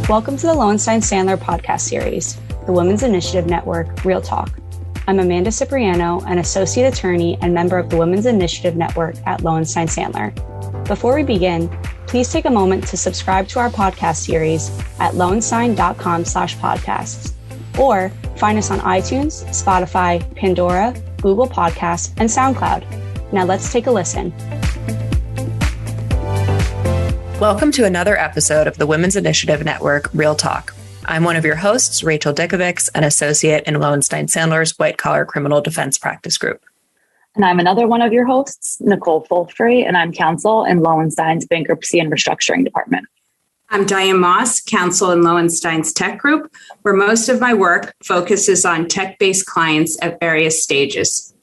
Welcome to the Lowenstein-Sandler podcast series, the Women's Initiative Network, Real Talk. I'm Amanda Cipriano, an associate attorney and member of the Women's Initiative Network at Lowenstein-Sandler. Before we begin, please take a moment to subscribe to our podcast series at lowenstein.com/podcasts, or find us on iTunes, Spotify, Pandora, Google Podcasts, and SoundCloud. Now let's take a listen. Welcome to another episode of the Women's Initiative Network, Real Talk. I'm one of your hosts, Rachel Dikovics, an associate in Lowenstein-Sandler's White Collar Criminal Defense Practice Group. And I'm another one of your hosts, Nicole Fulfree, and I'm Counsel in Lowenstein's Bankruptcy and Restructuring Department. I'm Diane Moss, Counsel in Lowenstein's Tech Group, where most of my work focuses on tech-based clients at various stages.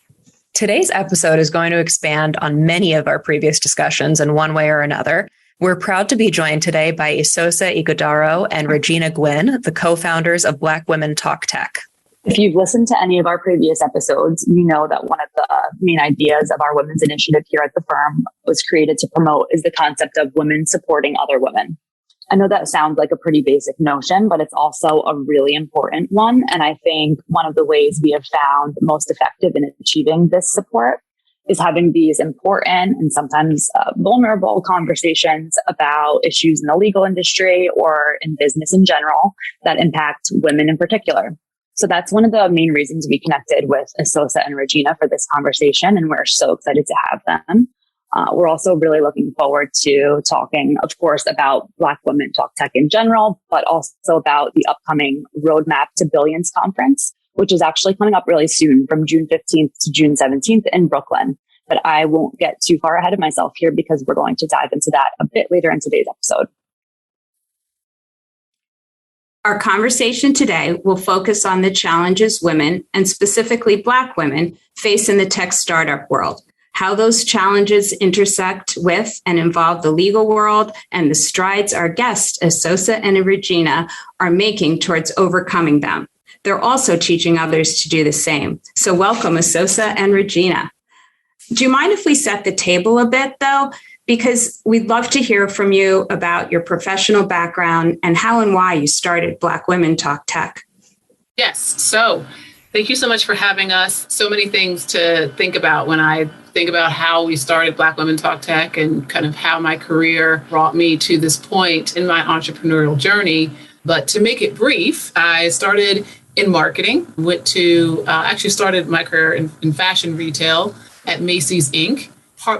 Today's episode is going to expand on many of our previous discussions in one way or another. We're proud to be joined today by Esosa Ighodaro and Regina Gwynn, the co-founders of Black Women Talk Tech. If you've listened to any of our previous episodes, you know that one of the main ideas of our women's initiative here at the firm was created to promote is the concept of women supporting other women. I know that sounds like a pretty basic notion, but it's also a really important one. And I think one of the ways we have found most effective in achieving this support is having these important and sometimes vulnerable conversations about issues in the legal industry or in business in general that impact women in particular. So that's one of the main reasons we connected with Esosa and Regina for this conversation, and we're so excited to have them. We're also really looking forward to talking, of course, about Black Women Talk Tech in general, but also about the upcoming Roadmap to Billions conference, which is actually coming up really soon from June 15th to June 17th in Brooklyn. But I won't get too far ahead of myself here because we're going to dive into that a bit later in today's episode. Our conversation today will focus on the challenges women, and specifically Black women, face in the tech startup world, how those challenges intersect with and involve the legal world, and the strides our guests, Esosa and Regina, are making towards overcoming them. They're also teaching others to do the same. So welcome, Esosa and Regina. Do you mind if we set the table a bit, though? Because we'd love to hear from you about your professional background and how and why you started Black Women Talk Tech. Yes. So thank you so much for having us. So many things to think about when I think about how we started Black Women Talk Tech and kind of how my career brought me to this point in my entrepreneurial journey. But to make it brief, I started in marketing, actually started my career in fashion retail at Macy's Inc.,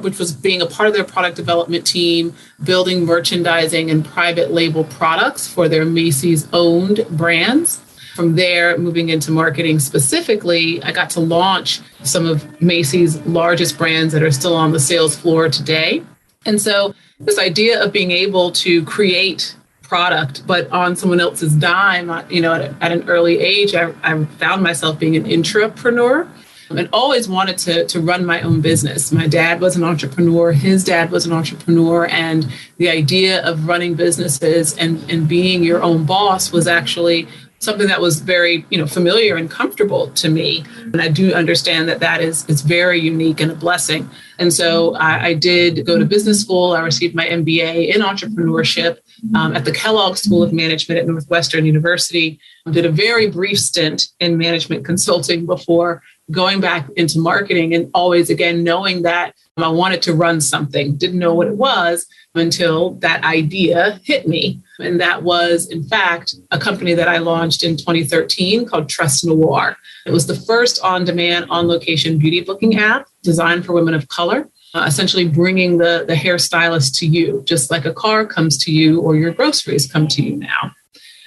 which was being a part of their product development team, building merchandising and private label products for their Macy's owned brands. From there, moving into marketing specifically, I got to launch some of Macy's largest brands that are still on the sales floor today. And so this idea of being able to create product, but on someone else's dime, at an early age, I found myself being an intrapreneur. And always wanted to run my own business. My dad was an entrepreneur. His dad was an entrepreneur. And the idea of running businesses and being your own boss was actually something that was very, familiar and comfortable to me. And I do understand that is very unique and a blessing. And so I did go to business school. I received my MBA in entrepreneurship at the Kellogg School of Management at Northwestern University. I did a very brief stint in management consulting before going back into marketing, and always, again, knowing that I wanted to run something. Didn't know what it was until that idea hit me. And that was, in fact, a company that I launched in 2013 called Trust Noir. It was the first on-demand, on-location beauty booking app designed for women of color, essentially bringing the hairstylist to you, just like a car comes to you or your groceries come to you now.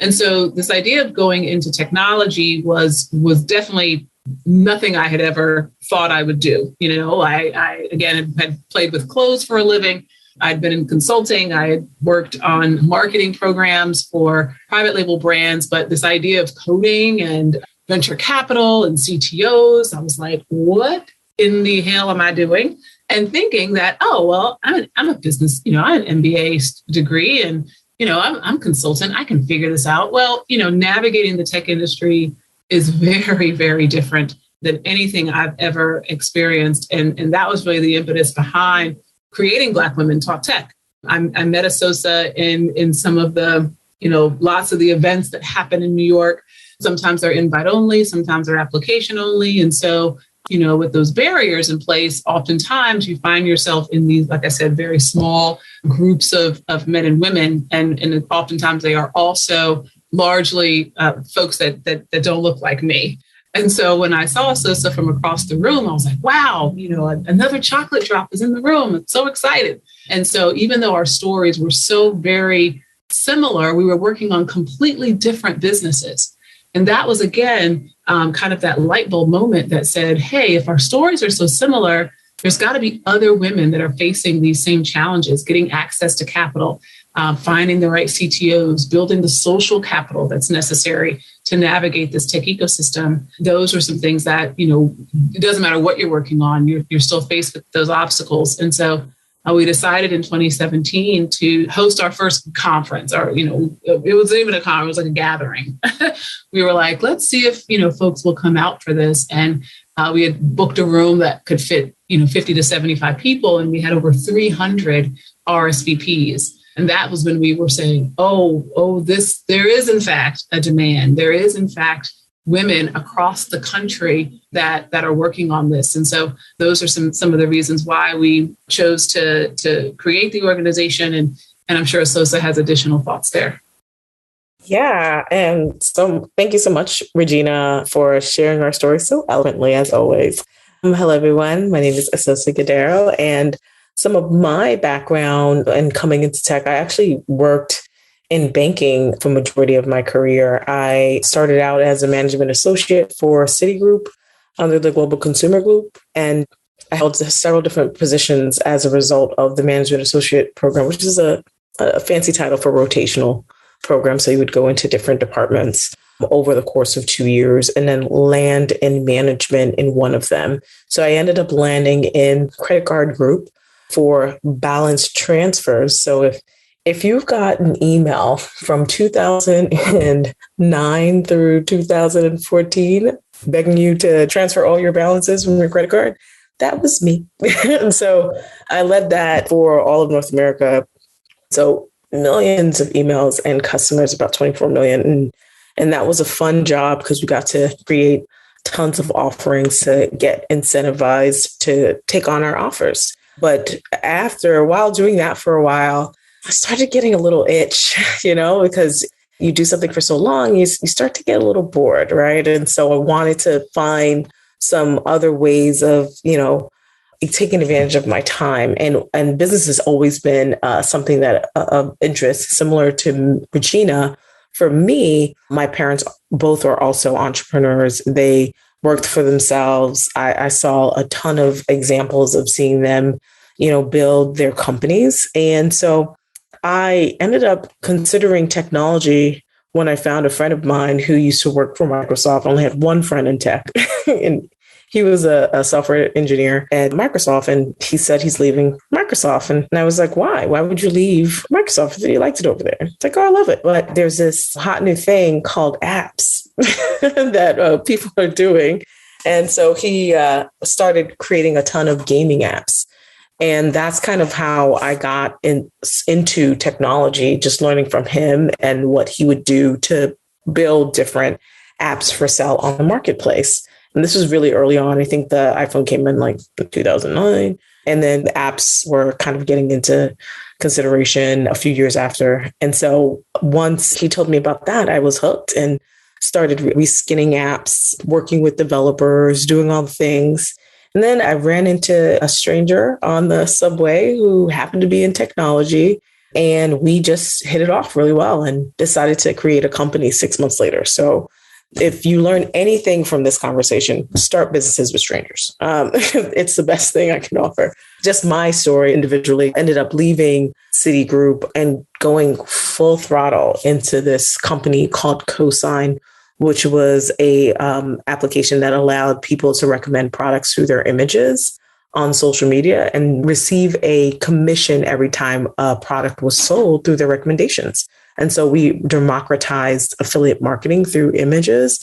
And so this idea of going into technology was definitely nothing I had ever thought I would do. I again, had played with clothes for a living. I'd been in consulting. I had worked on marketing programs for private label brands, but this idea of coding and venture capital and CTOs, I was like, what in the hell am I doing? And thinking that, I'm a business, I have an MBA degree and, I'm a consultant. I can figure this out. Well, navigating the tech industry is very, very different than anything I've ever experienced. And that was really the impetus behind creating Black Women Talk Tech. I met Esosa in some of the lots of the events that happen in New York, sometimes they're invite only, sometimes they're application only. And so, with those barriers in place, oftentimes you find yourself in these, like I said, very small groups of men and women. And oftentimes they are also largely folks that don't look like me. And so when I saw Esosa from across the room, I was like, wow, another chocolate drop is in the room. I'm so excited. And so even though our stories were so very similar, we were working on completely different businesses. And that was, again, kind of that light bulb moment that said, hey, if our stories are so similar, there's got to be other women that are facing these same challenges, getting access to capital, finding the right CTOs, building the social capital that's necessary to navigate this tech ecosystem. Those are some things that, it doesn't matter what you're working on, you're still faced with those obstacles. And so we decided in 2017 to host our first conference, or, it wasn't even a conference, it was like a gathering. We were like, let's see if, folks will come out for this. And we had booked a room that could fit, 50 to 75 people. And we had over 300 RSVPs. And that was when we were saying, there is in fact a demand. There is in fact women across the country that are working on this. And so those are some of the reasons why we chose to create the organization. And I'm sure Esosa has additional thoughts there. Yeah. And so thank you so much, Regina, for sharing our story so eloquently, as always. Hello, everyone. My name is Esosa Ighodaro, and some of my background in coming into tech, I actually worked in banking for the majority of my career. I started out as a management associate for Citigroup under the Global Consumer Group, and I held several different positions as a result of the management associate program, which is a fancy title for rotational program. So you would go into different departments over the course of 2 years and then land in management in one of them. So I ended up landing in credit card group for balance transfers. So if you've got an email from 2009 through 2014 begging you to transfer all your balances from your credit card, that was me. And so I led that for all of North America. So millions of emails and customers, about 24 million. And that was a fun job because we got to create tons of offerings to get incentivized to take on our offers. But while doing that for a while, I started getting a little itch, because you do something for so long, you start to get a little bored, right? And so I wanted to find some other ways of, taking advantage of my time. And business has always been something that of interest, similar to Regina. For me, my parents both are also entrepreneurs. They worked for themselves. I saw a ton of examples of seeing them, build their companies. And so I ended up considering technology when I found a friend of mine who used to work for Microsoft. I only had one friend in tech, and he was a software engineer at Microsoft. And he said he's leaving Microsoft. And I was like, why? Why would you leave Microsoft? You liked it over there. It's like, oh, I love it. But there's this hot new thing called apps that people are doing. And so he started creating a ton of gaming apps. And that's kind of how I got into technology, just learning from him and what he would do to build different apps for sale on the marketplace. And this was really early on. I think the iPhone came in like 2009. And then the apps were kind of getting into consideration a few years after. And so once he told me about that, I was hooked and started reskinning apps, working with developers, doing all the things. And then I ran into a stranger on the subway who happened to be in technology. And we just hit it off really well and decided to create a company 6 months later. So if you learn anything from this conversation, start businesses with strangers. It's the best thing I can offer. Just my story individually, ended up leaving Citigroup and going full throttle into this company called Cosign, which was a application that allowed people to recommend products through their images on social media and receive a commission every time a product was sold through their recommendations. And so we democratized affiliate marketing through images,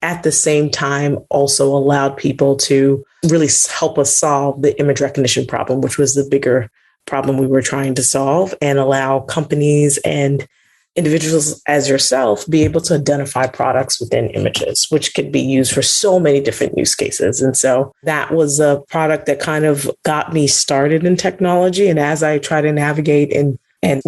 at the same time also allowed people to really help us solve the image recognition problem, which was the bigger problem we were trying to solve, and allow companies and individuals as yourself be able to identify products within images, which could be used for so many different use cases. And so that was a product that kind of got me started in technology. And as I try to navigate and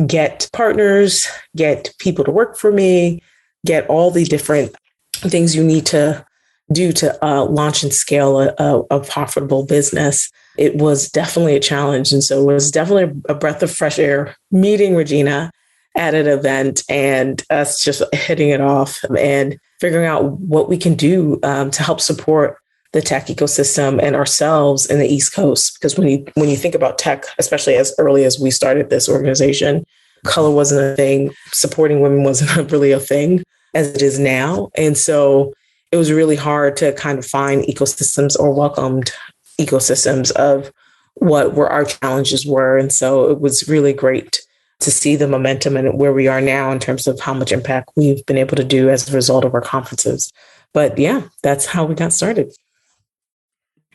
get partners, get people to work for me, get all the different things you need to do to launch and scale a profitable business, it was definitely a challenge. And so it was definitely a breath of fresh air meeting Regina at an event and us just hitting it off and figuring out what we can do to help support the tech ecosystem and ourselves in the East Coast. Because when you think about tech, especially as early as we started this organization, color wasn't a thing. Supporting women wasn't really a thing as it is now. And so it was really hard to kind of find ecosystems or welcomed ecosystems of what were our challenges were. And so it was really great to see the momentum and where we are now in terms of how much impact we've been able to do as a result of our conferences. But yeah, that's how we got started.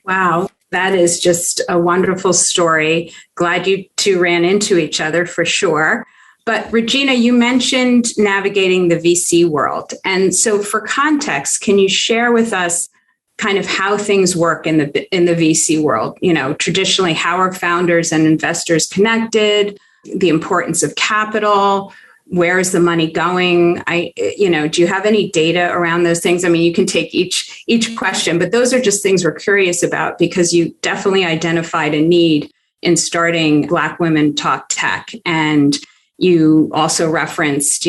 Wow, that is just a wonderful story. Glad you two ran into each other for sure. But Regina, you mentioned navigating the VC world. And so for context, can you share with us kind of how things work in the VC world? You know, traditionally, how are founders and investors connected? The importance of capital, where is the money going? Do you have any data around those things? I mean, you can take each question, but those are just things we're curious about because you definitely identified a need in starting Black Women Talk Tech. And you also referenced,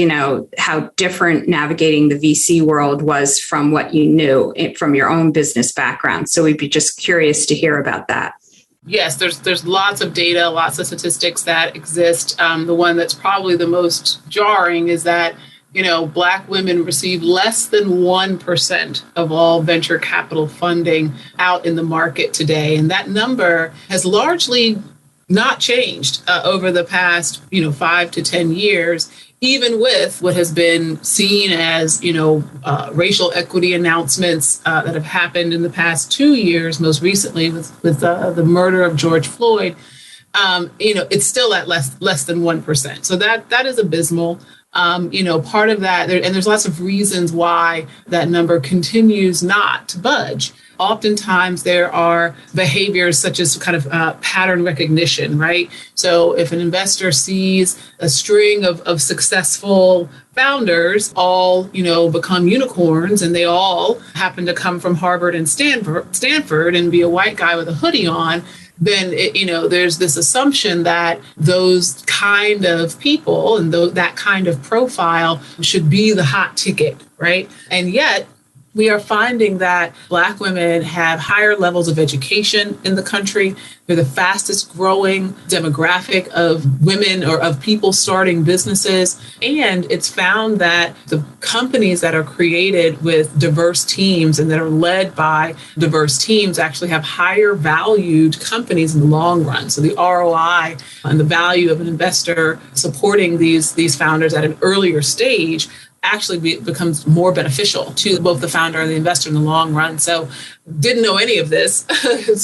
how different navigating the VC world was from what you knew from your own business background. So we'd be just curious to hear about that. Yes, there's lots of data, lots of statistics that exist. The one that's probably the most jarring is that, Black women receive less than 1% of all venture capital funding out in the market today. And that number has largely not changed over the past, 5 to 10 years, even with what has been seen as, racial equity announcements that have happened in the past 2 years, most recently with the murder of George Floyd. It's still at less than 1%. So that is abysmal. Part of that, and there's lots of reasons why that number continues not to budge. Oftentimes there are behaviors such as kind of pattern recognition, right? So if an investor sees a string of successful founders all, become unicorns and they all happen to come from Harvard and Stanford and be a white guy with a hoodie on, then, there's this assumption that those kind of people and that kind of profile should be the hot ticket, right? And yet, we are finding that Black women have higher levels of education in the country. They're the fastest growing demographic of women or of people starting businesses. And it's found that the companies that are created with diverse teams and that are led by diverse teams actually have higher valued companies in the long run. So the ROI and the value of an investor supporting these founders at an earlier stage actually becomes more beneficial to both the founder and the investor in the long run. So didn't know any of this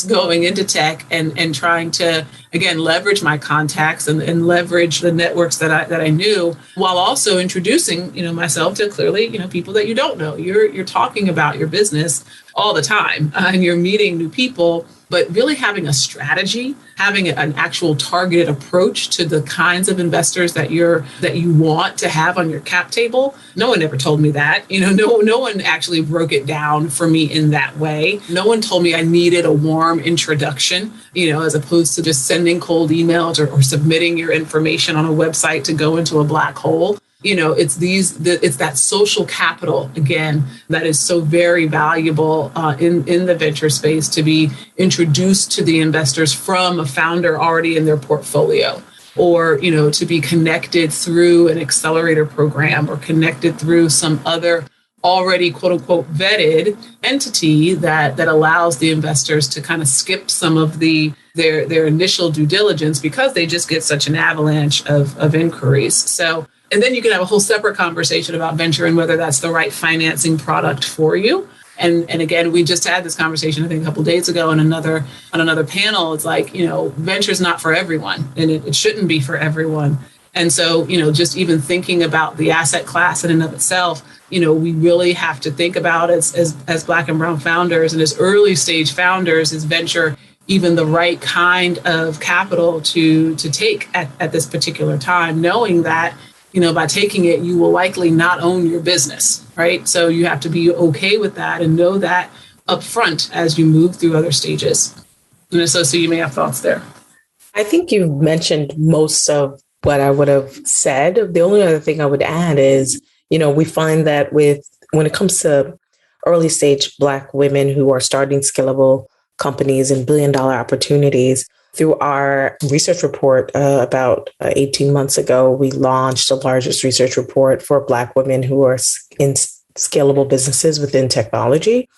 going into tech and trying to, again, leverage my contacts and leverage the networks that I knew while also introducing, myself to clearly, people that you don't know. You're talking about your business all the time and you're meeting new people, but really having a strategy, having an actual targeted approach to the kinds of investors that you want to have on your cap table. No one ever told me that. No one actually broke it down for me in that way. No one told me I needed a warm introduction, as opposed to just sending cold emails or submitting your information on a website to go into a black hole. It's that social capital, again, that is so very valuable in the venture space to be introduced to the investors from a founder already in their portfolio, or, to be connected through an accelerator program or connected through some other already quote unquote vetted entity that allows the investors to kind of skip some of their initial due diligence because they just get such an avalanche of inquiries. So, and then you can have a whole separate conversation about venture and whether that's the right financing product for you. And again, we just had this conversation, I think, a couple of days ago on another panel. It's like, venture is not for everyone, and it shouldn't be for everyone. And so, just even thinking about the asset class in and of itself, we really have to think about as Black and Brown founders and as early stage founders, is venture even the right kind of capital to take at this particular time, knowing that, by taking it, you will likely not own your business, right? So you have to be okay with that and know that upfront as you move through other stages. And so you may have thoughts there. I think you've mentioned most of what I would have said. The only other thing I would add is, we find that when it comes to early stage Black women who are starting scalable companies and billion-dollar opportunities, through our research report about 18 months ago, we launched the largest research report for Black women who are in scalable businesses within technology.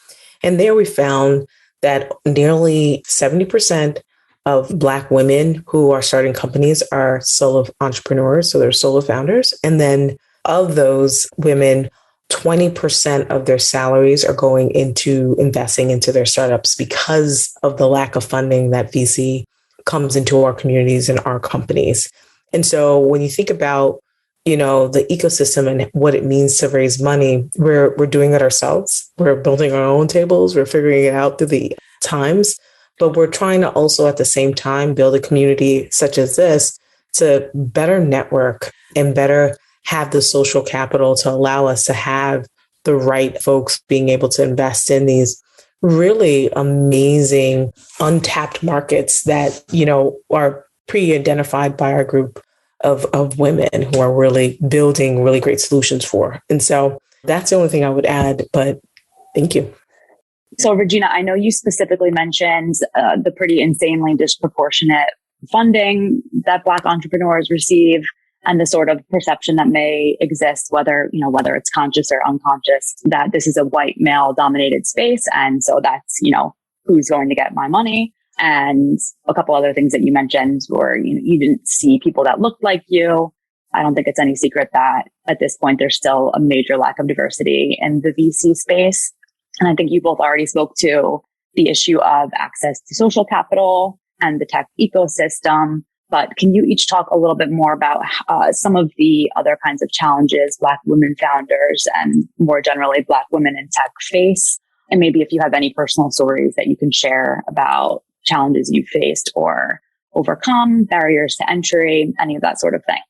And there we found that nearly 70% of Black women who are starting companies are solo entrepreneurs, so they're solo founders. And then of those women, 20% of their salaries are going into investing into their startups because of the lack of funding that VC comes into our communities and our companies. And so when you think about, the ecosystem and what it means to raise money, we're doing it ourselves. We're building our own tables. We're figuring it out through the times. But we're trying to also at the same time build a community such as this to better network and better have the social capital to allow us to have the right folks being able to invest in these really amazing untapped markets that, are pre-identified by our group of women who are really building really great solutions for. And so that's the only thing I would add, but thank you. So, Regina, I know you specifically mentioned the pretty insanely disproportionate funding that Black entrepreneurs receive and the sort of perception that may exist, whether it's conscious or unconscious, that this is a white male dominated space. And so that's, who's going to get my money. And a couple other things that you mentioned were, you didn't see people that looked like you. I don't think it's any secret that at this point, there's still a major lack of diversity in the VC space. And I think you both already spoke to the issue of access to social capital and the tech ecosystem. But can you each talk a little bit more about some of the other kinds of challenges Black women founders and more generally Black women in tech face? And maybe if you have any personal stories that you can share about challenges you faced or overcome, barriers to entry, any of that sort of thing.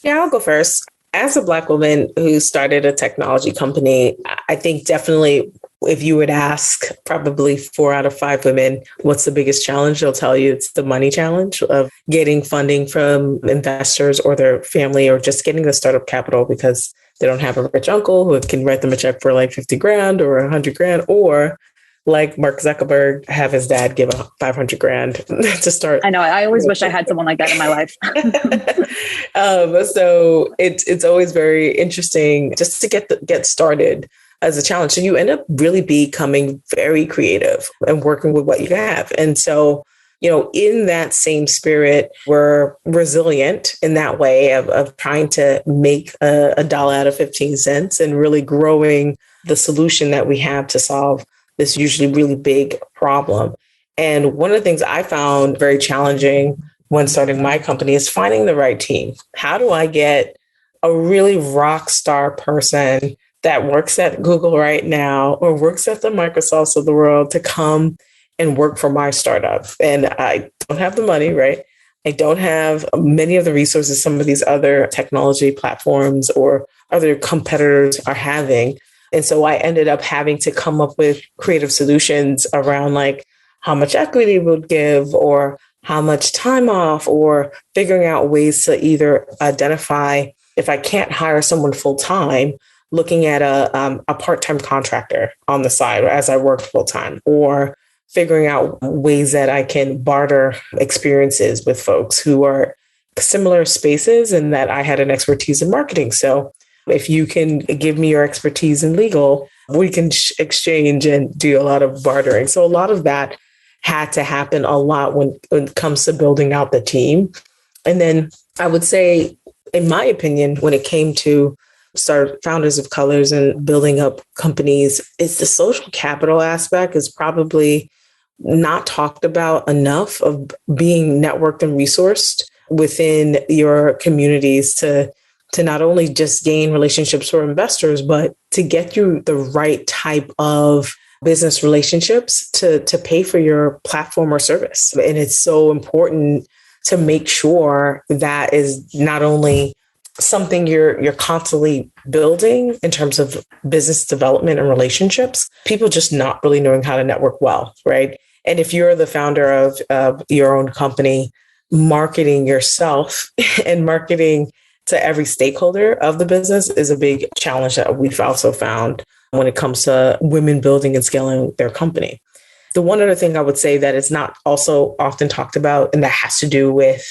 Yeah, I'll go first. As a Black woman who started a technology company, I think definitely if you would ask probably 4 out of 5 women, what's the biggest challenge? They'll tell you it's the money challenge of getting funding from investors or their family or just getting the startup capital because they don't have a rich uncle who can write them a check for like 50 grand or 100 grand, or like Mark Zuckerberg, have his dad give him 500 grand to start. I know. I always wish I had someone like that in my life. So it's always very interesting just to get started as a challenge. So you end up really becoming very creative and working with what you have. And so, in that same spirit, we're resilient in that way of trying to make a dollar out of 15 cents and really growing the solution that we have to solve this usually really big problem. And one of the things I found very challenging when starting my company is finding the right team. How do I get a really rock star person that works at Google right now or works at the Microsofts of the world to come and work for my startup? And I don't have the money, right? I don't have many of the resources some of these other technology platforms or other competitors are having. And so I ended up having to come up with creative solutions around like how much equity would give or how much time off, or figuring out ways to either identify if I can't hire someone full time, looking at a part-time contractor on the side as I work full time, or figuring out ways that I can barter experiences with folks who are similar spaces and that I had an expertise in marketing. So if you can give me your expertise in legal, we can exchange and do a lot of bartering. So a lot of that had to happen a lot when it comes to building out the team. And then I would say, in my opinion, when it came to start founders of colors and building up companies, it's the social capital aspect is probably not talked about enough of being networked and resourced within your communities to not only just gain relationships for investors, but to get you the right type of business relationships to pay for your platform or service. And it's so important to make sure that is not only something you're constantly building in terms of business development and relationships, people just not really knowing how to network well, right? And if you're the founder of your own company, marketing yourself and marketing to every stakeholder of the business is a big challenge that we've also found when it comes to women building and scaling their company. The one other thing I would say that is not also often talked about, and that has to do with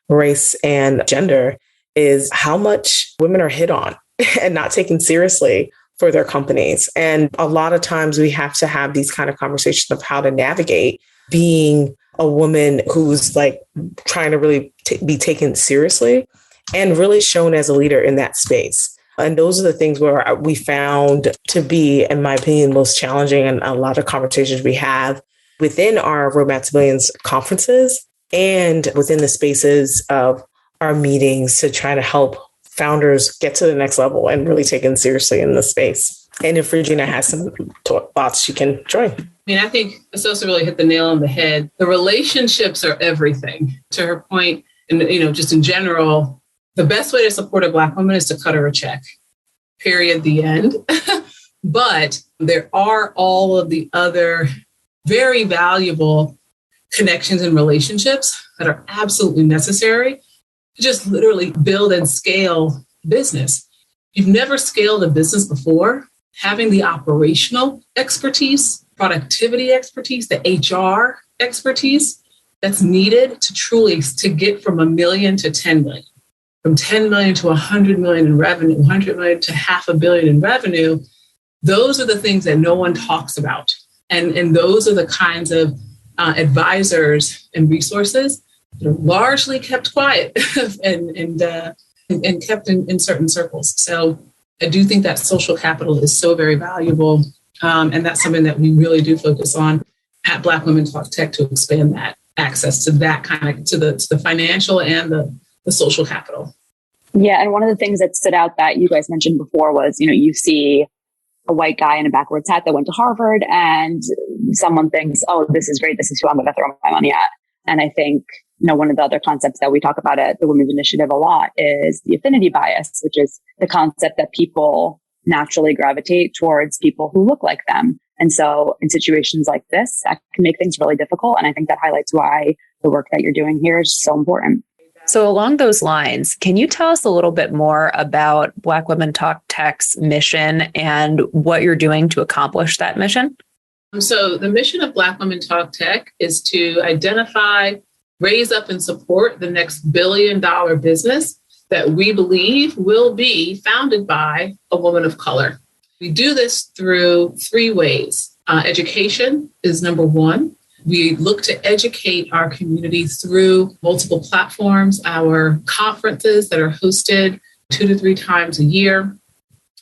race and gender, is how much women are hit on and not taken seriously for their companies. And a lot of times we have to have these kind of conversations of how to navigate being a woman who's like trying to really be taken seriously and really shown as a leader in that space. And those are the things where we found to be, in my opinion, most challenging, and a lot of conversations we have within our Roadmap to Billions conferences and within the spaces of our meetings to try to help founders get to the next level and really taken seriously in the space. And if Regina has some thoughts, she can join. I mean, I think Esosa really hit the nail on the head. The relationships are everything. To her point, and just in general, the best way to support a Black woman is to cut her a check. Period. The end. But there are all of the other very valuable connections and relationships that are absolutely necessary to just literally build and scale business. If you've never scaled a business before, having the operational expertise, productivity expertise, the HR expertise that's needed to get from $1 million to 10 million, from 10 million to 100 million in revenue, 100 million to $500 million in revenue, those are the things that no one talks about. And those are the kinds of advisors and resources that are largely kept quiet and kept in certain circles. So I do think that social capital is so very valuable. And that's something that we really do focus on at Black Women Talk Tech to expand that access to that kind of, to the financial and the social capital. Yeah. And one of the things that stood out that you guys mentioned before was, you see a white guy in a backwards hat that went to Harvard and someone thinks, oh, this is great. This is who I'm going to throw my money at. And I think, one of the other concepts that we talk about at the Women's Initiative a lot is the affinity bias, which is the concept that people naturally gravitate towards people who look like them. And so in situations like this, that can make things really difficult. And I think that highlights why the work that you're doing here is so important. So along those lines, can you tell us a little bit more about Black Women Talk Tech's mission and what you're doing to accomplish that mission? So the mission of Black Women Talk Tech is to identify, raise up, and support the next billion-dollar business that we believe will be founded by a woman of color. We do this through 3 ways. Education is number 1. We look to educate our community through multiple platforms, our conferences that are hosted 2 to 3 times a year.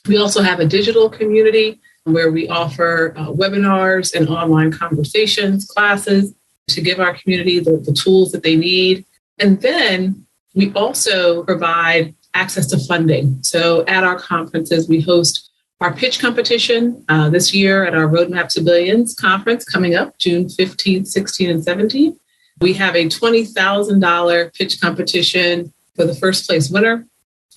We also have a digital community where we offer webinars and online conversations, classes to give our community the tools that they need. And then we also provide access to funding. So at our conferences, we host our pitch competition this year at our Roadmap to Billions conference coming up June 15th, 16th, and 17th. We have a $20,000 pitch competition for the first place winner.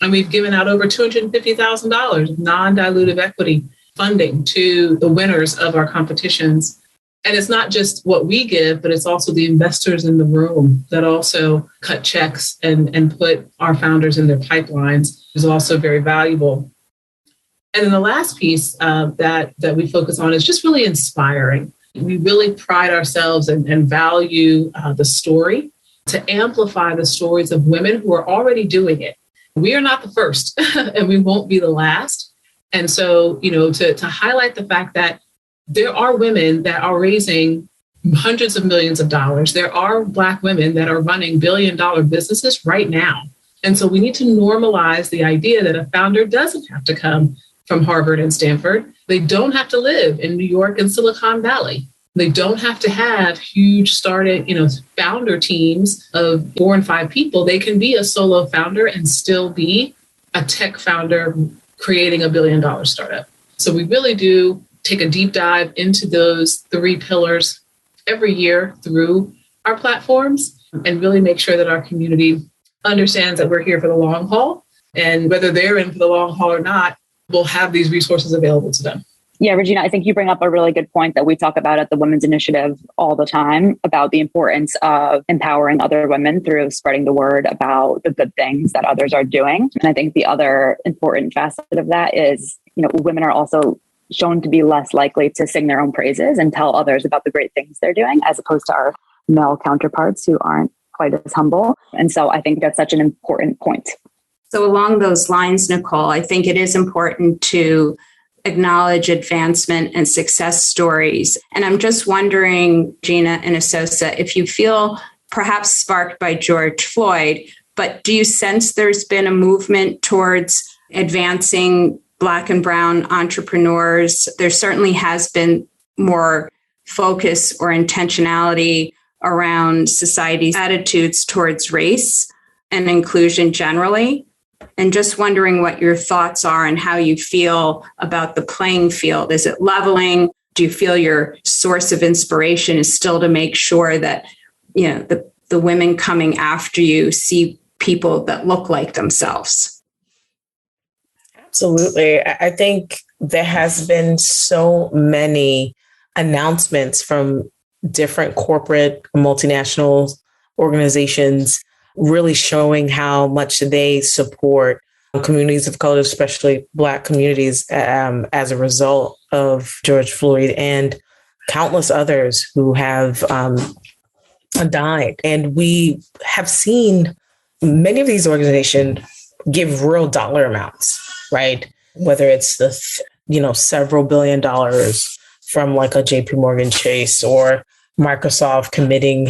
And we've given out over $250,000 non-dilutive equity funding to the winners of our competitions. And it's not just what we give, but it's also the investors in the room that also cut checks and put our founders in their pipelines is also very valuable. And then the last piece that we focus on is just really inspiring. We really pride ourselves and value the story to amplify the stories of women who are already doing it. We are not the first and we won't be the last. And so, to highlight the fact that there are women that are raising hundreds of millions of dollars. There are Black women that are running billion-dollar businesses right now. And so we need to normalize the idea that a founder doesn't have to come from Harvard and Stanford. They don't have to live in New York and Silicon Valley. They don't have to have huge founder teams of 4 and 5 people. They can be a solo founder and still be a tech founder creating $1 billion startup. So we really do take a deep dive into those 3 pillars every year through our platforms and really make sure that our community understands that we're here for the long haul. And whether they're in for the long haul or not, we'll have these resources available to them. Yeah, Regina, I think you bring up a really good point that we talk about at the Women's Initiative all the time about the importance of empowering other women through spreading the word about the good things that others are doing. And I think the other important facet of that is, women are also shown to be less likely to sing their own praises and tell others about the great things they're doing, as opposed to our male counterparts who aren't quite as humble. And so I think that's such an important point. So along those lines, Nicole, I think it is important to acknowledge advancement and success stories. And I'm just wondering, Gina and Esosa, if you feel perhaps sparked by George Floyd, but do you sense there's been a movement towards advancing Black and Brown entrepreneurs? There certainly has been more focus or intentionality around society's attitudes towards race and inclusion generally. And just wondering what your thoughts are and how you feel about the playing field. Is it leveling? Do you feel your source of inspiration is still to make sure that, the women coming after you see people that look like themselves? Absolutely. I think there has been so many announcements from different corporate multinational organizations really showing how much they support communities of color, especially Black communities, as a result of George Floyd and countless others who have died. And we have seen many of these organizations give real dollar amounts, right? Whether it's the, several $billion from like a JP Morgan Chase or Microsoft committing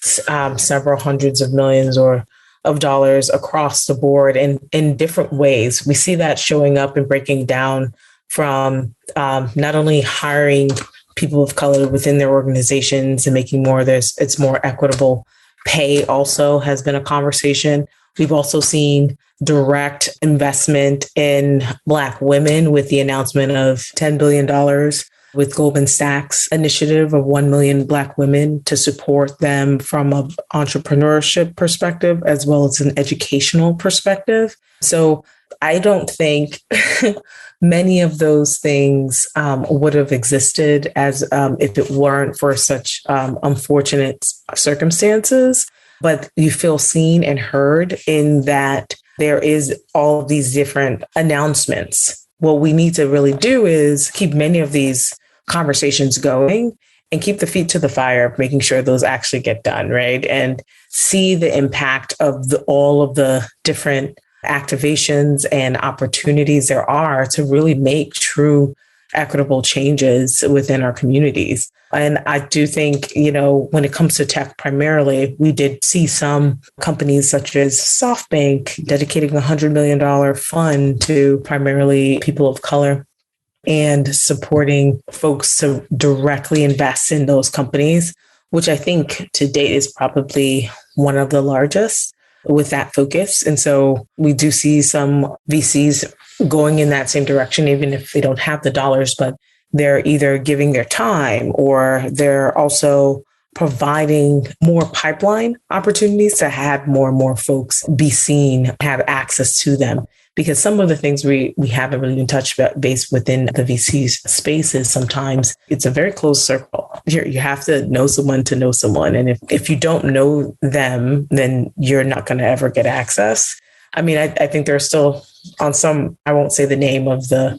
several hundreds of millions of dollars across the board in different ways. We see that showing up and breaking down from not only hiring people of color within their organizations and making more of this, it's more equitable. Pay also has been a conversation. We've also seen direct investment in Black women with the announcement of $10 billion with Goldman Sachs initiative of 1 million Black women to support them from an entrepreneurship perspective, as well as an educational perspective. So I don't think many of those things would have existed as if it weren't for such unfortunate circumstances. But you feel seen and heard in that there is all of these different announcements. What we need to really do is keep many of these conversations going and keep the feet to the fire, making sure those actually get done, right? And see the impact of all of the different activations and opportunities there are to really make true equitable changes within our communities. And I do think, when it comes to tech primarily, we did see some companies such as SoftBank dedicating a $100 million fund to primarily people of color and supporting folks to directly invest in those companies, which I think to date is probably one of the largest with that focus. And so we do see some VCs going in that same direction, even if they don't have the dollars, but they're either giving their time or they're also providing more pipeline opportunities to have more and more folks be seen, have access to them. Because some of the things we haven't really been touched base within the VC space is sometimes it's a very closed circle. You have to know someone to know someone. And if you don't know them, then you're not going to ever get access. I mean, I think there's still on some, I won't say the name of the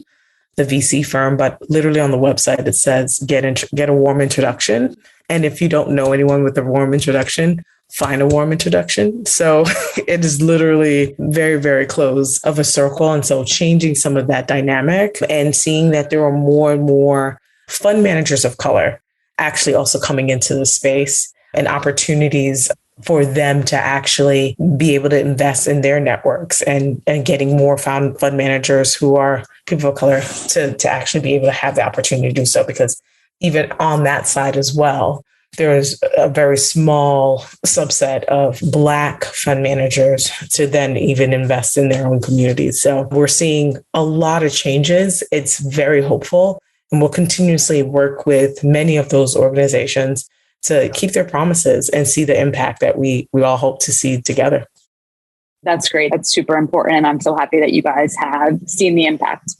VC firm, but literally on the website, it says, get a warm introduction. And if you don't know anyone with a warm introduction, find a warm introduction. So it is literally very, very close of a circle. And so changing some of that dynamic and seeing that there are more and more fund managers of color actually also coming into the space and opportunities for them to actually be able to invest in their networks and getting more fund managers who are people of color to actually be able to have the opportunity to do so, because even on that side as well, there is a very small subset of Black fund managers to then even invest in their own communities. So we're seeing a lot of changes. It's very hopeful. And we'll continuously work with many of those organizations to keep their promises and see the impact that we all hope to see together. That's great. That's super important. And I'm so happy that you guys have seen the impact.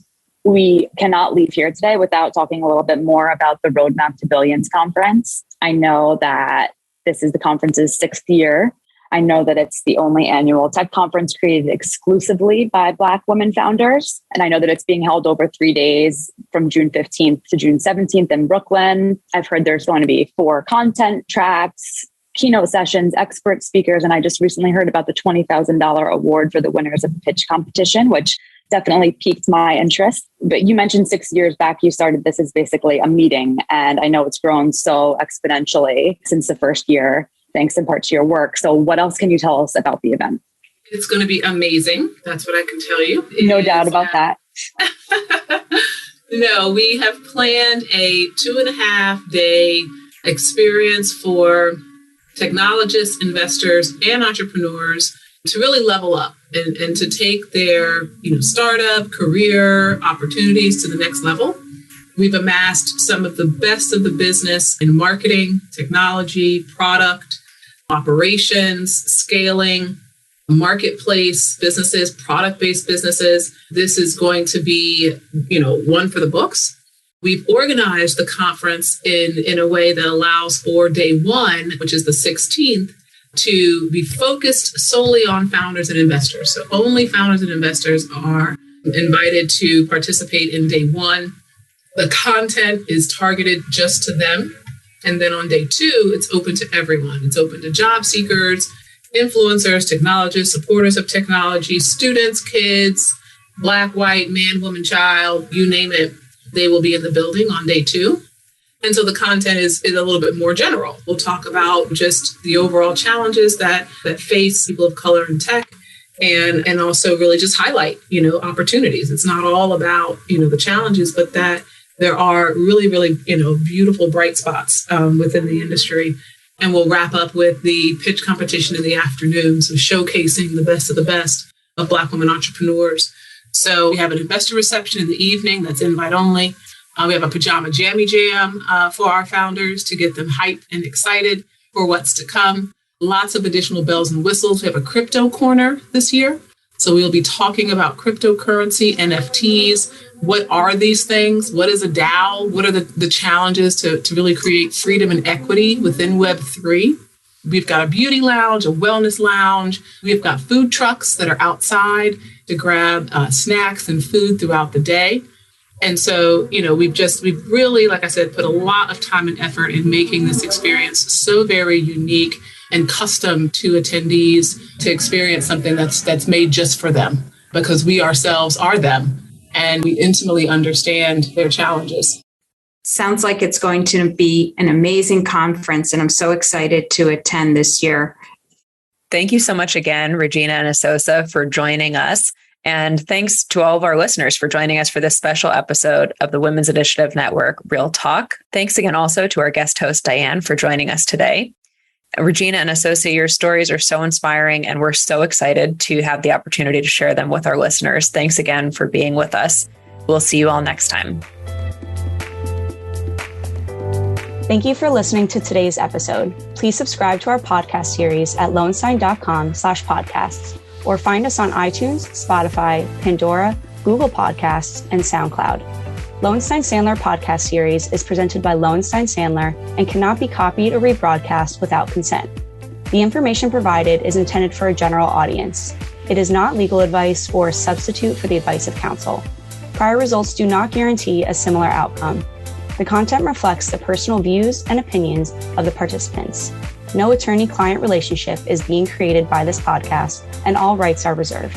We cannot leave here today without talking a little bit more about the Roadmap to Billions conference. I know that this is the conference's 6th year. I know that it's the only annual tech conference created exclusively by Black women founders. And I know that it's being held over 3 days from June 15th to June 17th in Brooklyn. I've heard there's going to be 4 content tracks, keynote sessions, expert speakers. And I just recently heard about the $20,000 award for the winners of the pitch competition, which definitely piqued my interest. But you mentioned 6 years back, you started this as basically a meeting. And I know it's grown so exponentially since the first year, thanks in part to your work. So what else can you tell us about the event? It's going to be amazing. That's what I can tell you. No doubt about that. No, we have planned a 2.5-day experience for technologists, investors, and entrepreneurs to really level up and to take their startup, career opportunities to the next level. We've amassed some of the business in marketing, technology, product, operations, scaling, marketplace businesses, product-based businesses. This is going to be, one for the books. We've organized the conference in a way that allows for day one, which is the 16th, to be focused solely on founders and investors. So only founders and investors are invited to participate in day one. The content is targeted just to them. And then on day 2, it's open to everyone. It's open to job seekers, influencers, technologists, supporters of technology, students, kids, Black, white, man, woman, child, you name it. They will be in the building on day 2. And so the content is a little bit more general. We'll talk about just the overall challenges that face people of color in tech and also really just highlight, opportunities. It's not all about, the challenges, but that there are really, really, beautiful bright spots within the industry. And we'll wrap up with the pitch competition in the afternoon, so showcasing the best of Black women entrepreneurs. So we have an investor reception in the evening that's invite only. We have a pajama jammy jam for our founders to get them hyped and excited for what's to come. Lots of additional bells and whistles. We have a crypto corner this year. So we'll be talking about cryptocurrency, NFTs. What are these things? What is a DAO? What are the challenges to really create freedom and equity within Web3? We've got a beauty lounge, a wellness lounge. We've got food trucks that are outside to grab snacks and food throughout the day. And so, we've really, like I said, put a lot of time and effort in making this experience so very unique and custom to attendees to experience something that's made just for them, because we ourselves are them and we intimately understand their challenges. Sounds like it's going to be an amazing conference, and I'm so excited to attend this year. Thank you so much again, Regina and Esosa, for joining us. And thanks to all of our listeners for joining us for this special episode of the Women's Initiative Network, Real Talk. Thanks again also to our guest host, Diane, for joining us today. Regina and Esosa, your stories are so inspiring, and we're so excited to have the opportunity to share them with our listeners. Thanks again for being with us. We'll see you all next time. Thank you for listening to today's episode. Please subscribe to our podcast series at lowenstein.com/podcasts. or find us on iTunes, Spotify, Pandora, Google Podcasts, and SoundCloud. Lowenstein Sandler podcast series is presented by Lowenstein Sandler and cannot be copied or rebroadcast without consent. The information provided is intended for a general audience. It is not legal advice or a substitute for the advice of counsel. Prior results do not guarantee a similar outcome. The content reflects the personal views and opinions of the participants. No attorney-client relationship is being created by this podcast, and all rights are reserved.